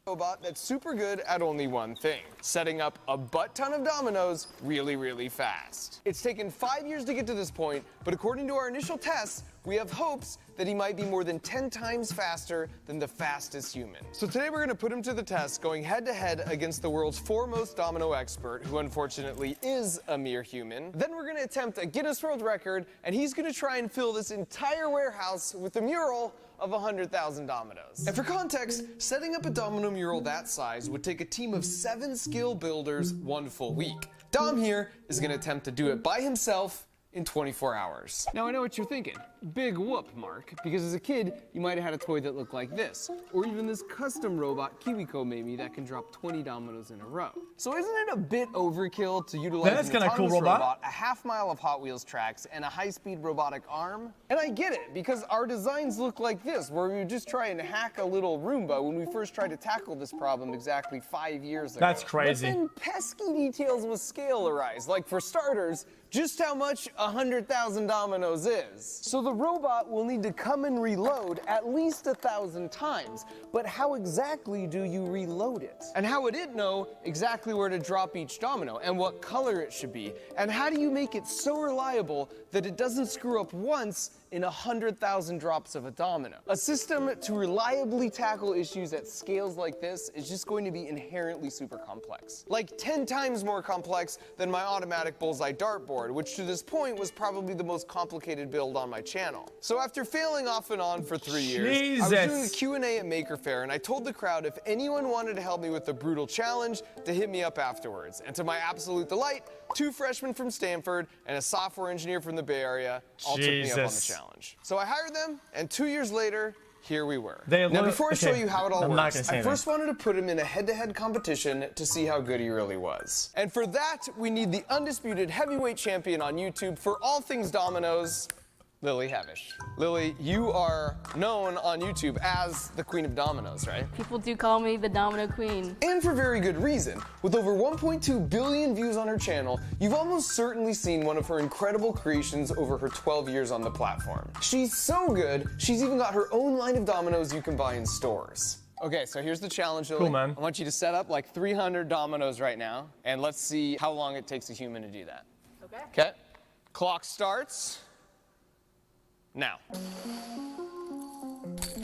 robot that's super good at only one thing: setting up a butt ton of dominoes really, really fast. It's taken 5 years to get to this point, but according to our initial tests, we have hopes that he might be more than 10 times faster than the fastest human. So today we're gonna put him to the test, going head to head against the world's foremost domino expert, who unfortunately is a mere human. Then we're gonna attempt a Guinness World Record, and he's gonna try and fill this entire warehouse with a mural of 100,000 dominoes. And for context, setting up a domino mural that size would take a team of 7 skilled builders 1 full week. Dom here is gonna attempt to do it by himself in 24 hours. Now I know what you're thinking. Big whoop, Mark, because as a kid, you might have had a toy that looked like this, or even this custom robot xQcOW maybe that can drop 20 dominoes in a row. So isn't it a bit overkill to utilize an autonomous robot, a half-mile of Hot Wheels tracks, and a high-speed robotic arm? And I get it, because our designs look like this, where we would just try and hack a little Roomba when we first tried to tackle this problem exactly 5 years ago. That's crazy. But then pesky details with scale arise, like for starters, just how much 100,000 dominoes is. So the robot will need to come and reload at least 1,000 times. But how exactly do you reload it? And how would it know exactly where to drop each domino and what color it should be? And how do you make it so reliable that it doesn't screw up once in 100,000 drops of a domino? A system to reliably tackle issues at scales like this is just going to be inherently super complex. Like 10 times more complex than my automatic bullseye dartboard, which to this point was probably the most complicated build on my channel. So after failing off and on for 3 years, I was doing a Q&A at Maker Faire, and I told the crowd if anyone wanted to help me with the brutal challenge, to hit me up afterwards. And to my absolute delight, 2 freshmen from Stanford and a software engineer from the Bay Area all took me up on the challenge. So I hired them, and 2 years later, here we were. Now before I show you how it all works, I first wanted to put him in a head-to-head competition to see how good he really was. And for that, we need the undisputed heavyweight champion on YouTube for all things dominoes, Lily Hevish. Lily, you are known on YouTube as the Queen of Dominoes, right? People do call me the Domino Queen. And for very good reason. With over 1.2 billion views on her channel, you've almost certainly seen one of her incredible creations over her 12 years on the platform. She's so good, she's even got her own line of dominoes you can buy in stores. Okay, so here's the challenge, Lily. Cool, man. I want you to set up like 300 dominoes right now, and let's see how long it takes a human to do that. Okay. Okay, clock starts now.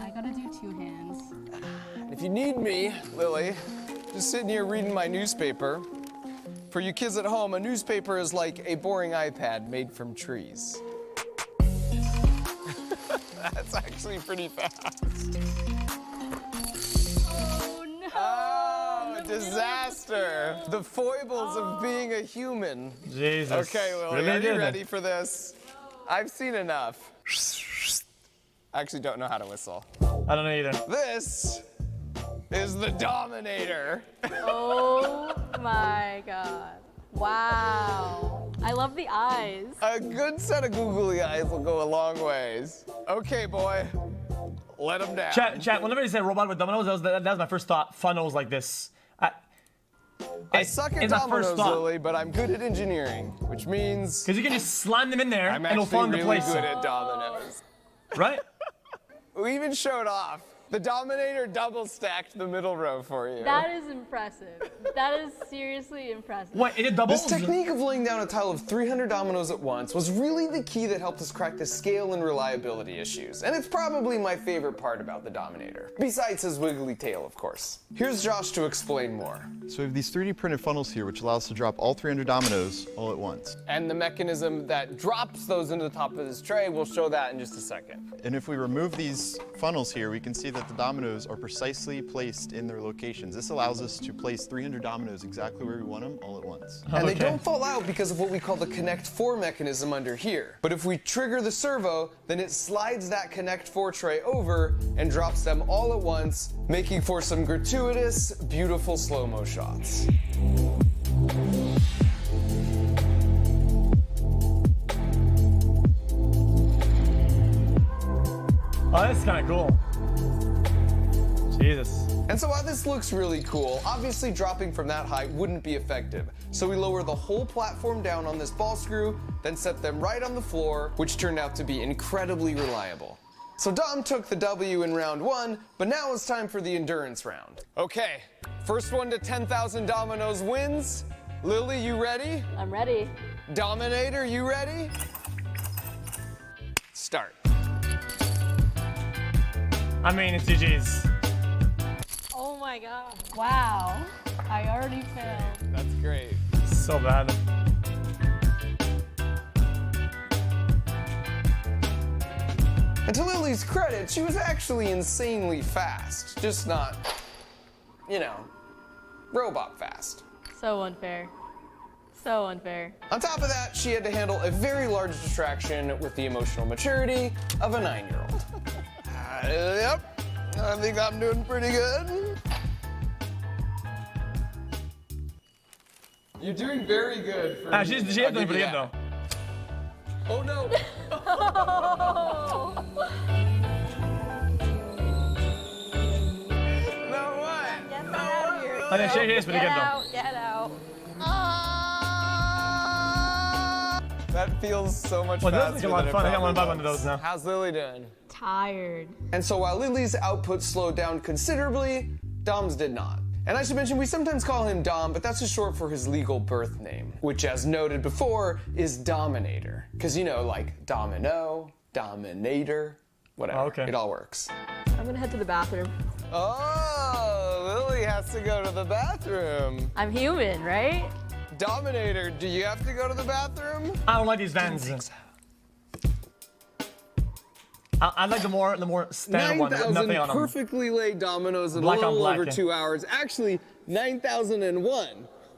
I gotta do 2 hands. If you need me, Lily, just sitting here reading my newspaper. For you kids at home, a newspaper is like a boring iPad made from trees. That's actually pretty fast. Oh no! Oh, disaster. The foibles of being a human. Jesus. Okay, Lily, are you ready for this? I've seen enough. I actually don't know how to whistle. I don't know either. This is the Dominator. Oh my god. Wow. I love the eyes. A good set of googly eyes will go a long ways. Okay, boy. Let him down. Chat, whenever you say robot with dominoes, that was my first thought. Funnels like this. I suck at dominoes, Lily, but I'm good at engineering, which means... Because you can just slam them in there and it'll fall into place. I'm actually really good at dominoes. Right? We even showed off. The Dominator double stacked the middle row for you. That is impressive. That is seriously impressive. Wait, it doubles? This technique of laying down a tile of 300 dominoes at once was really the key that helped us crack the scale and reliability issues. And it's probably my favorite part about the Dominator. Besides his wiggly tail, of course. Here's Josh to explain more. So we have these 3D printed funnels here, which allows us to drop all 300 dominoes all at once. And the mechanism that drops those into the top of this tray, we'll show that in just a second. And if we remove these funnels here, we can see that the dominoes are precisely placed in their locations. This allows us to place 300 dominoes exactly where we want them all at once. And they don't fall out because of what we call the Connect 4 mechanism under here. But if we trigger the servo, then it slides that Connect 4 tray over and drops them all at once, making for some gratuitous, beautiful slow-mo shots. Oh, that's kind of cool. Jesus. And so while this looks really cool, obviously dropping from that height wouldn't be effective. So we lower the whole platform down on this ball screw, then set them right on the floor, which turned out to be incredibly reliable. So Dom took the W in round 1, but now it's time for the endurance round. Okay, first one to 10,000 dominoes wins. Lily, you ready? I'm ready. Dominator, you ready? Start. I mean, it's GG's. Oh my god. Wow. I already failed. That's great. So bad. And to Lily's credit, she was actually insanely fast. Just not, you know, robot fast. So unfair. So unfair. On top of that, she had to handle a very large distraction with the emotional maturity of a 9-year-old. Yep, I think I'm doing pretty good. You're doing very good for She's doing pretty good though. Oh no! No what? Get out of here. I think she is pretty good though. Get out. That feels so much Well, faster this is a lot than of fun. it I got one probably of those was. now. How's Lily doing? Tired. And so while Lily's output slowed down considerably, Dom's did not. And I should mention, we sometimes call him Dom, but that's just short for his legal birth name, which, as noted before, is Dominator. Because, you know, like domino, dominator, whatever. Oh, okay. It all works. I'm gonna head to the bathroom. Oh, Lily has to go to the bathroom. I'm human, right? Dominator, do you have to go to the bathroom? I don't like these vans. I like the more standard one, with 9,000 nothing on them. perfectly laid dominoes in Black a on little black, over yeah. 2 hours. Actually, 9,001.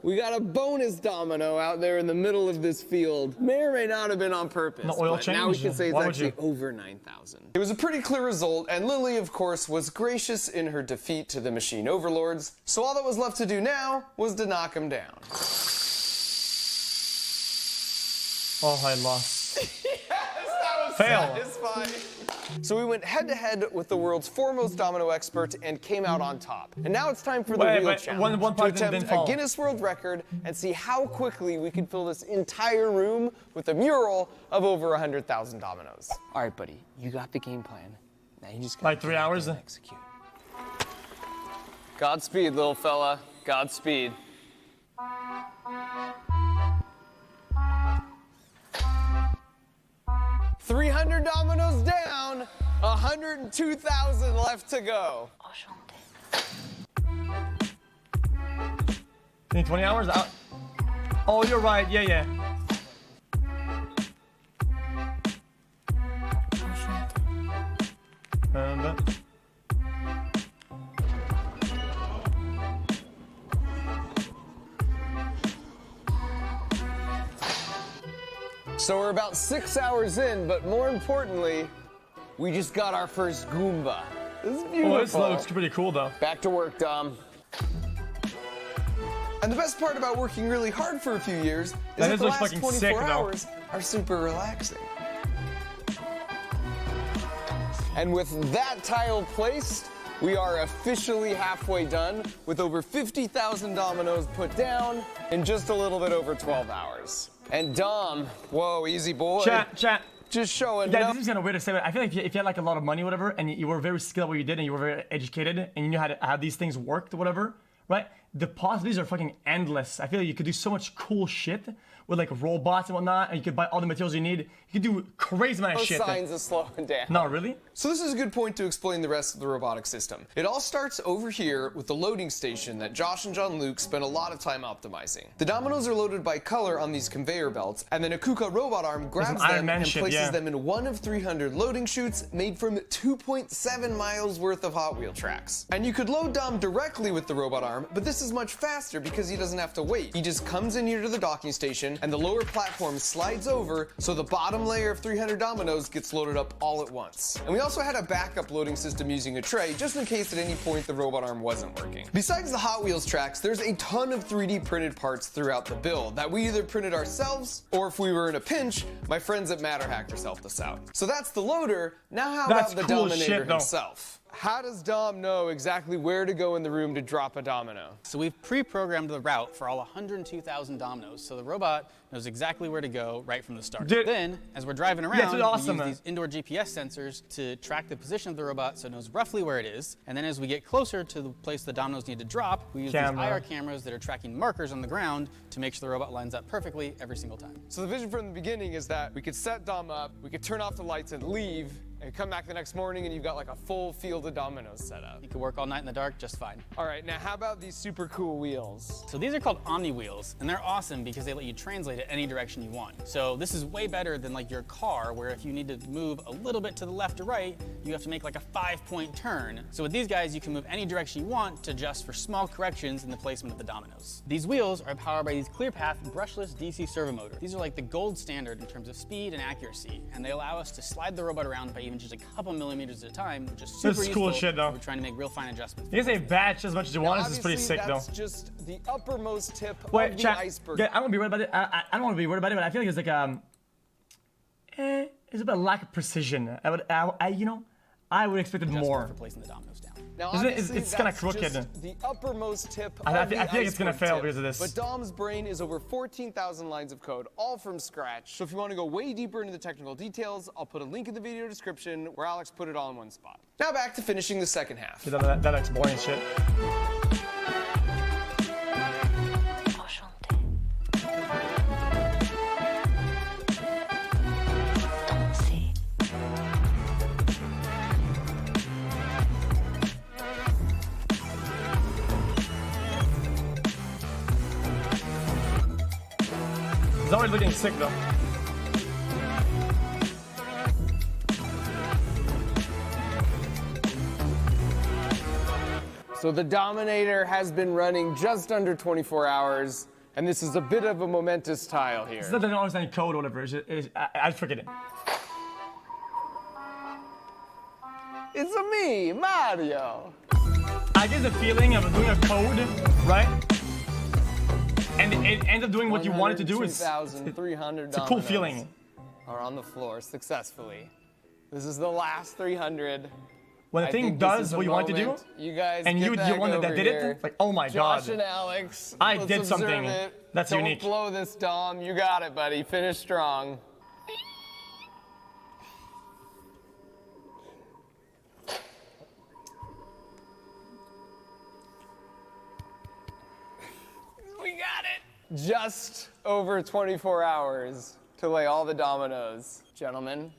We got a bonus domino out there in the middle of this field. May or may not have been on purpose. No oil but now we change? can say it's Why would actually you? over 9,000. It was a pretty clear result, and Lily, of course, was gracious in her defeat to the machine overlords. So all that was left to do now was to knock them down. Oh, I lost. Yes, that was Fail. satisfying. So we went head-to-head with the world's foremost domino expert and came out on top. And now it's time for the Wait, real wait, challenge, one to part didn't attempt fall. a Guinness World Record and see how quickly we could fill this entire room with a mural of over 100,000 dominoes. All right, buddy, you got the game plan. Now you just got Like 3 hours? execute. Godspeed, little fella. Godspeed. $300 dominoes down, 102,000 left to go. Need 20 hours out. Oh, you're right. Yeah. So we're about 6 hours in, but more importantly, we just got our first Goomba. This is beautiful. Oh, this looks pretty cool though. Back to work, Dom. And the best part about working really hard for a few years is that is the looks last fucking 24 sick, though. hours are super relaxing. And with that tile placed, we are officially halfway done with over 50,000 dominoes put down in just a little bit over 12 hours. And Dom, whoa, easy boy. Chat. Just showing Yeah, no- this is kind of weird to say, but I feel like if you had like a lot of money, or whatever, and you were very skilled at what you did, and you were very educated, and you knew how these things worked, or whatever, right? The possibilities are fucking endless. I feel like you could do so much cool shit with like robots and whatnot, and you could buy all the materials you need. You could do crazy amount of no shit. signs of slowing down. No, really? So this is a good point to explain the rest of the robotic system. It all starts over here with the loading station that Josh and John Luke spent a lot of time optimizing. The dominoes are loaded by color on these conveyor belts, and then a KUKA robot arm grabs Iron them Man and shit, places yeah. them in one of 300 loading chutes made from 2.7 miles worth of Hot Wheel tracks. And you could load Dom directly with the robot arm, but this is much faster because he doesn't have to wait. He just comes in here to the docking station, and the lower platform slides over, so the bottom layer of 300 dominoes gets loaded up all at once. And we also had a backup loading system using a tray, just in case at any point the robot arm wasn't working. Besides the Hot Wheels tracks, there's a ton of 3D printed parts throughout the build that we either printed ourselves, or if we were in a pinch, my friends at MatterHackers helped us out. So that's the loader. Now how That's about the cool Dominator shit, though. himself? how does Dom know exactly where to go in the room to drop a domino? So we've pre-programmed the route for all 102,000 dominoes, so the robot knows exactly where to go right from the start. Dude. Then, as we're driving around, dude, awesome, we man. use these indoor GPS sensors to track the position of the robot so it knows roughly where it is. And then as we get closer to the place the dominoes need to drop, we use these IR cameras that are tracking markers on the ground to make sure the robot lines up perfectly every single time. So the vision from the beginning is that we could set Dom up, we could turn off the lights and leave, and come back the next morning and you've got like a full field of dominoes set up. You can work all night in the dark just fine. All right, now how about these super cool wheels? So these are called Omni wheels, and they're awesome because they let you translate it any direction you want. So this is way better than like your car, where if you need to move a little bit to the left or right, you have to make like a 5-point turn. So with these guys, you can move any direction you want to adjust for small corrections in the placement of the dominoes. These wheels are powered by these ClearPath brushless DC servo motors. These are like the gold standard in terms of speed and accuracy, and they allow us to slide the robot around by even just a couple millimeters at a time, which is super This is useful cool shit, though. when we're trying to make real fine adjustments. You can say batch as much as you want. This is pretty Obviously, sick, though. that's just the uppermost tip Wait, of the chat. iceberg. Yeah, I don't want to be worried about it. I don't want to be worried about it, but I feel like it's like it's a bit of lack of precision. I would expect it more. For placing the dominoes down. Now, Isn't it- obviously, it's kinda that's crooked. just the uppermost tip I of the feel like it's gonna iceberg fail tip. because of this. But Dom's brain is over 14,000 lines of code, all from scratch. So if you want to go way deeper into the technical details, I'll put a link in the video description where Alex put it all in one spot. Now back to finishing the second half. That looks boring as shit. It's already looking sick though. So the Dominator has been running just under 24 hours, and this is a bit of a momentous tile here. It's not that I don't understand code or whatever. I forget it. It's a me, Mario. I get the feeling of doing a code, right? And it ends up doing what you want it to do. It's a 102,300 cool feeling. are on the floor successfully. This is the last 300. When the I thing think this does is the what you want it to do, moment. You guys and get you're back the one that over did here. it, like, oh my Josh god. and Alex, I let's did observe something it. that's Don't unique. blow this, Dom. You got it, buddy. Finish strong. We got it. Just over 24 hours to lay all the dominoes. Gentlemen.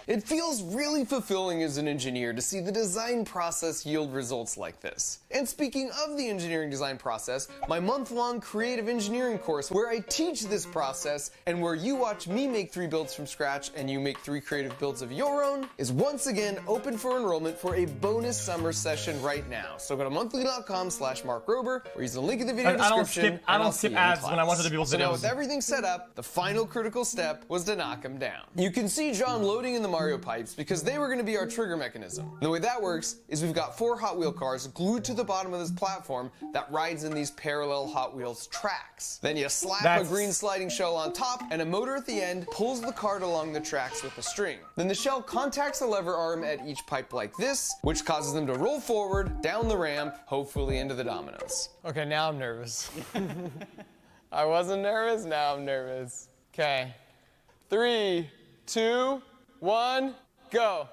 It feels really fulfilling as an engineer to see the design process yield results like this. And speaking of the engineering design process, my month-long creative engineering course where I teach this process and where you watch me make 3 builds from scratch and you make 3 creative builds of your own is once again open for enrollment for a bonus summer session right now. So go to monthly.com/MarkRober or use the link in the video description. I don't skip ads when I watch other people's So now videos. with everything set up, the final critical step was to knock him down. You can see John loading in the Mario pipes because they were going to be our trigger mechanism. And the way that works is we've got 4 Hot Wheel cars glued to the bottom of this platform that rides in these parallel Hot Wheels tracks. Then you slap a green sliding shell on top and a motor at the end pulls the cart along the tracks with a string. Then the shell contacts the lever arm at each pipe like this, which causes them to roll forward, down the ramp, hopefully into the dominoes. Okay, now I'm nervous. I wasn't nervous, now I'm nervous. Okay. 3, 2, 1, go.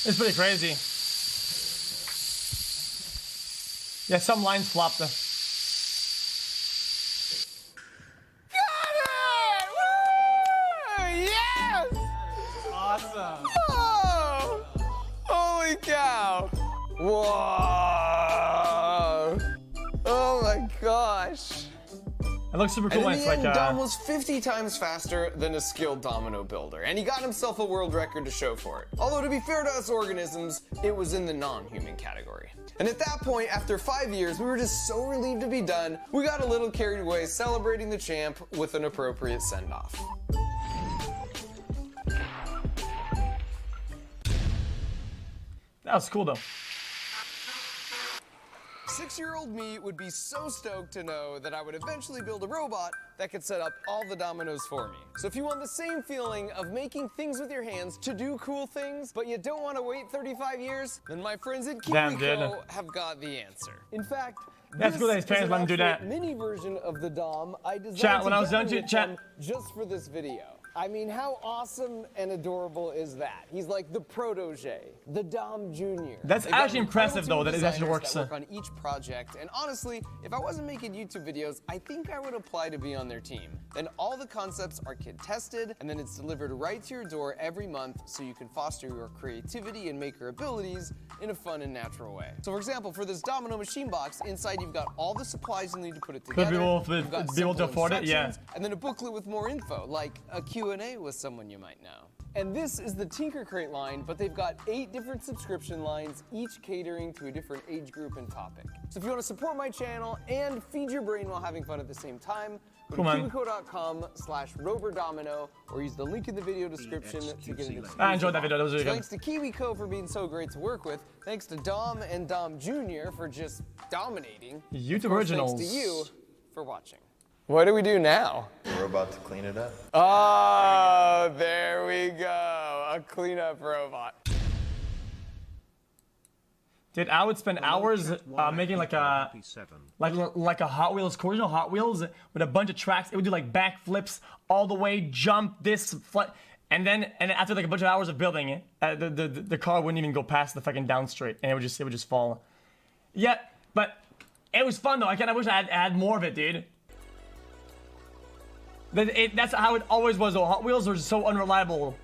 It's pretty crazy. Yeah, some lines flopped. Got it! Woo! Yes! Awesome. Oh! Holy cow! Whoa! Oh my gosh! It looks super And cool. in And it's the like end, Dom was 50 times faster than a skilled domino builder, and he got himself a world record to show for it. Although, to be fair to us organisms, it was in the non-human category. And at that point, after 5 years, we were just so relieved to be done, we got a little carried away celebrating the champ with an appropriate send-off. that was cool though. 6-year-old me would be so stoked to know that I would eventually build a robot that could set up all the dominoes for me. So if you want the same feeling of making things with your hands to do cool things, but you don't want to wait 35 years, then my friends at Damn, dude. xQcO have got the answer. In fact, That's cool that his this parents is let him do an that. actual mini version of the Dom I designed Chat, when I was done together to with chat. them just for this video. I mean, how awesome and adorable is that? He's like the protege, the Dom Jr. That's They've got actually an impressive, incredible though, that it team of actually designers works. that work on each project, and honestly, if I wasn't making YouTube videos, I think I would apply to be on their team. Then all the concepts are kid tested, and then it's delivered right to your door every month so you can foster your creativity and maker abilities in a fun and natural way. So for example, for this domino machine box, inside you've got all the supplies you'll need to put it together. be able You've got to simple afford it, yeah. instructions, and then a booklet with more info, like a Q&A with someone you might know. And this is the Tinker Crate line, but they've got 8 different subscription lines, each catering to a different age group and topic. So if you want to support my channel and feed your brain while having fun at the same time, go Cool, to man. kiwico.com/roberdomino or use the link in the video description to get an exclusive I enjoyed that video. That was offer. really So good. thanks to KiwiCo for being so great to work with. Thanks to Dom and Dom Jr. for just dominating. YouTube Of course, originals. Thanks to you for watching. What do we do now? We're about to clean it up. Oh, there we go. A cleanup robot. Dude, I would spend hours making like a Hot Wheels course, you know, Hot Wheels with a bunch of tracks. It would do like backflips all the way, jump this, and then after like a bunch of hours of building it, the car wouldn't even go past the fucking down straight, and it would just fall. Yeah, but it was fun though. I kind of wish I had more of it, dude. That's how it always was though. Hot Wheels are so unreliable.